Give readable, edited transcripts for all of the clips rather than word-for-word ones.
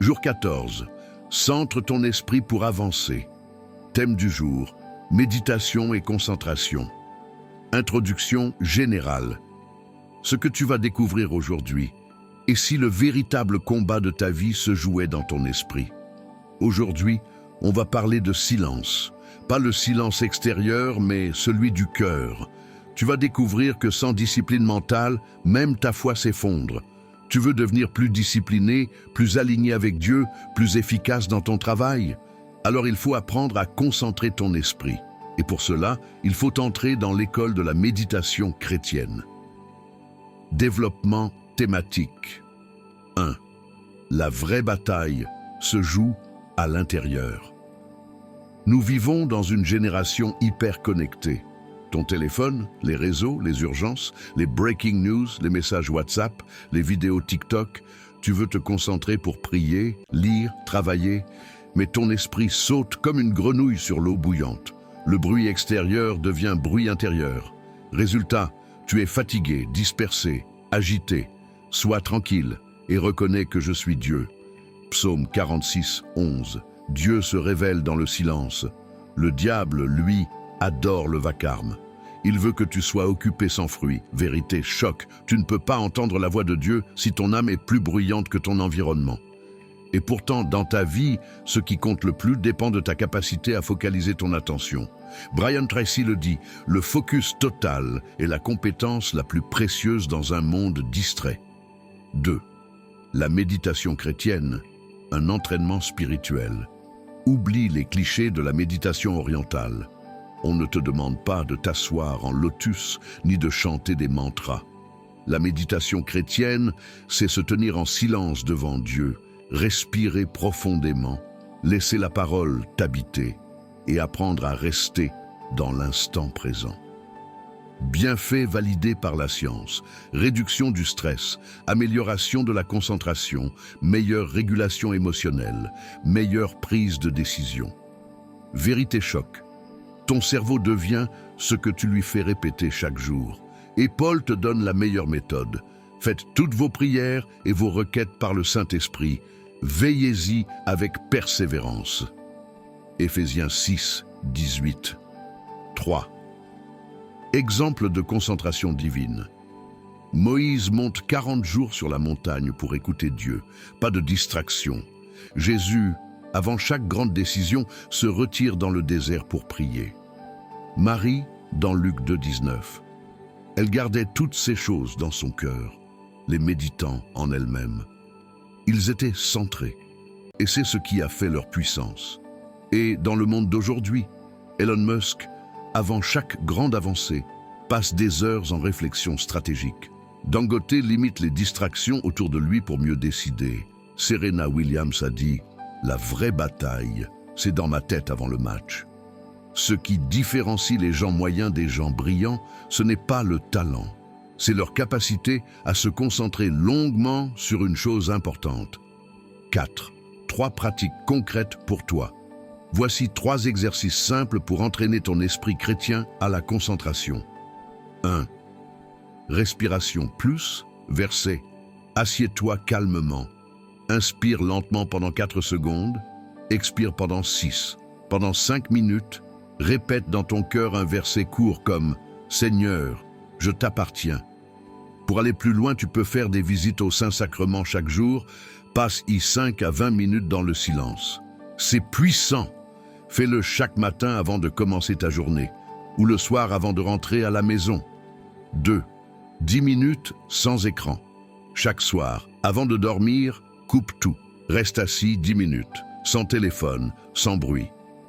Jour 14. Centre ton esprit pour avancer. Thème du jour. Méditation et concentration. Introduction générale. Ce que tu vas découvrir aujourd'hui, et si le véritable combat de ta vie se jouait dans ton esprit. Aujourd'hui, on va parler de silence. Pas le silence extérieur, mais celui du cœur. Tu vas découvrir que sans discipline mentale, même ta foi s'effondre. Tu veux devenir plus discipliné, plus aligné avec Dieu, plus efficace dans ton travail? Alors il faut apprendre à concentrer ton esprit. Et pour cela, il faut entrer dans l'école de la méditation chrétienne. Développement thématique. 1. La vraie bataille se joue à l'intérieur. Nous vivons dans une génération hyper connectée. Ton téléphone, les réseaux, les urgences, les breaking news, les messages WhatsApp, les vidéos TikTok, tu veux te concentrer pour prier, lire, travailler, mais ton esprit saute comme une grenouille sur l'eau bouillante. Le bruit extérieur devient bruit intérieur. Résultat, tu es fatigué, dispersé, agité. Sois tranquille et reconnais que je suis Dieu. Psaume 46, 11. Dieu se révèle dans le silence. Le diable, lui, adore le vacarme. Il veut que tu sois occupé sans fruit. Vérité, choc. Tu ne peux pas entendre la voix de Dieu si ton âme est plus bruyante que ton environnement. Et pourtant, dans ta vie, ce qui compte le plus dépend de ta capacité à focaliser ton attention. Brian Tracy le dit, le focus total est la compétence la plus précieuse dans un monde distrait. 2. La méditation chrétienne, un entraînement spirituel. Oublie les clichés de la méditation orientale. On ne te demande pas de t'asseoir en lotus ni de chanter des mantras. La méditation chrétienne, c'est se tenir en silence devant Dieu, respirer profondément, laisser la parole t'habiter et apprendre à rester dans l'instant présent. Bienfaits validés par la science, réduction du stress, amélioration de la concentration, meilleure régulation émotionnelle, meilleure prise de décision. Vérité choc. Ton cerveau devient ce que tu lui fais répéter chaque jour. Et Paul te donne la meilleure méthode. Faites toutes vos prières et vos requêtes par le Saint-Esprit. Veillez-y avec persévérance. Éphésiens 6, 18. 3. Exemple de concentration divine. Moïse monte 40 jours sur la montagne pour écouter Dieu. Pas de distraction. Jésus, avant chaque grande décision, se retire dans le désert pour prier. Marie, dans Luc 2, 19. Elle gardait toutes ces choses dans son cœur, les méditant en elle-même. Ils étaient centrés, et c'est ce qui a fait leur puissance. Et dans le monde d'aujourd'hui, Elon Musk, avant chaque grande avancée, passe des heures en réflexion stratégique. Dangote limite les distractions autour de lui pour mieux décider. Serena Williams a dit « La vraie bataille, c'est dans ma tête avant le match ». Ce qui différencie les gens moyens des gens brillants, ce n'est pas le talent. C'est leur capacité à se concentrer longuement sur une chose importante. 4. 3 pratiques concrètes pour toi. Voici 3 exercices simples pour entraîner ton esprit chrétien à la concentration. 1. Respiration plus, verset. Assieds-toi calmement. Inspire lentement pendant 4 secondes. Expire pendant 6. Pendant 5 minutes, répète dans ton cœur un verset court comme « Seigneur, je t'appartiens ». Pour aller plus loin, tu peux faire des visites au Saint-Sacrement chaque jour. Passe-y 5 à 20 minutes dans le silence. C'est puissant. Fais-le chaque matin avant de commencer ta journée ou le soir avant de rentrer à la maison. 2. 10 minutes sans écran. Chaque soir, avant de dormir, coupe tout. Reste assis 10 minutes, sans téléphone, sans bruit.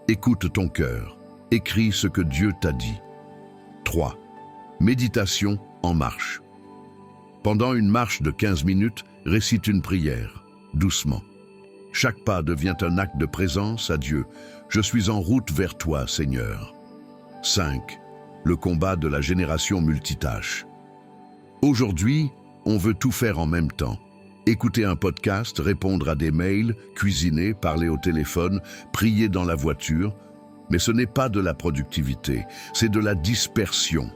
Écoute ton cœur. Écris ce que Dieu t'a dit. 3. Méditation en marche. Pendant une marche de 15 minutes, récite une prière, doucement. Chaque pas devient un acte de présence à Dieu. Je suis en route vers toi, Seigneur. 5. Le combat de la génération multitâche. Aujourd'hui, on veut tout faire en même temps. Écouter un podcast, répondre à des mails, cuisiner, parler au téléphone, prier dans la voiture. Mais ce n'est pas de la productivité, c'est de la dispersion.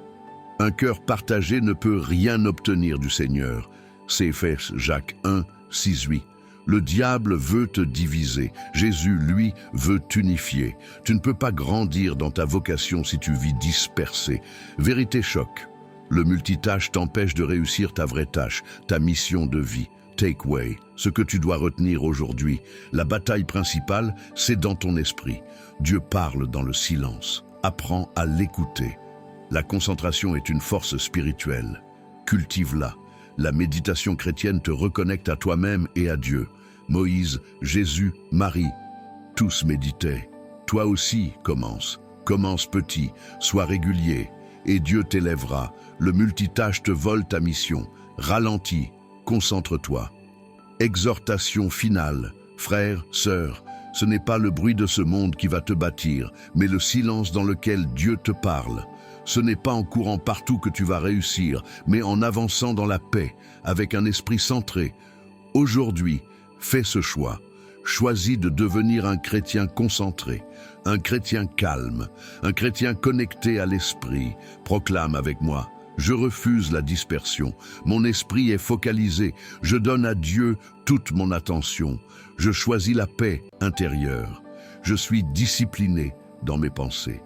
Un cœur partagé ne peut rien obtenir du Seigneur. C'est Jacques 1, 6, 8. Le diable veut te diviser. Jésus, lui, veut t'unifier. Tu ne peux pas grandir dans ta vocation si tu vis dispersé. Vérité choc. Le multitâche t'empêche de réussir ta vraie tâche, ta mission de vie. Take away, ce que tu dois retenir aujourd'hui. La bataille principale, c'est dans ton esprit. Dieu parle dans le silence. Apprends à l'écouter. La concentration est une force spirituelle. Cultive-la. La méditation chrétienne te reconnecte à toi-même et à Dieu. Moïse, Jésus, Marie, tous méditaient. Toi aussi, commence. Commence petit, sois régulier, et Dieu t'élèvera. Le multitâche te vole ta mission. Ralentis, concentre-toi. Exhortation finale. Frères, sœurs, ce n'est pas le bruit de ce monde qui va te bâtir, mais le silence dans lequel Dieu te parle. Ce n'est pas en courant partout que tu vas réussir, mais en avançant dans la paix, avec un esprit centré. Aujourd'hui, fais ce choix. Choisis de devenir un chrétien concentré, un chrétien calme, un chrétien connecté à l'esprit. Proclame avec moi. Je refuse la dispersion. Mon esprit est focalisé. Je donne à Dieu toute mon attention. Je choisis la paix intérieure. Je suis discipliné dans mes pensées.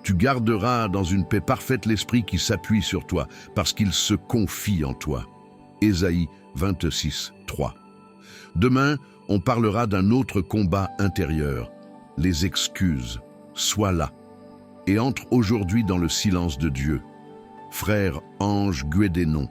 Tu garderas dans une paix parfaite l'esprit qui s'appuie sur toi, parce qu'il se confie en toi. Ésaïe 26, 3. Demain, on parlera d'un autre combat intérieur, les excuses. Sois là et entre aujourd'hui dans le silence de Dieu. Frère Ange Guédénon.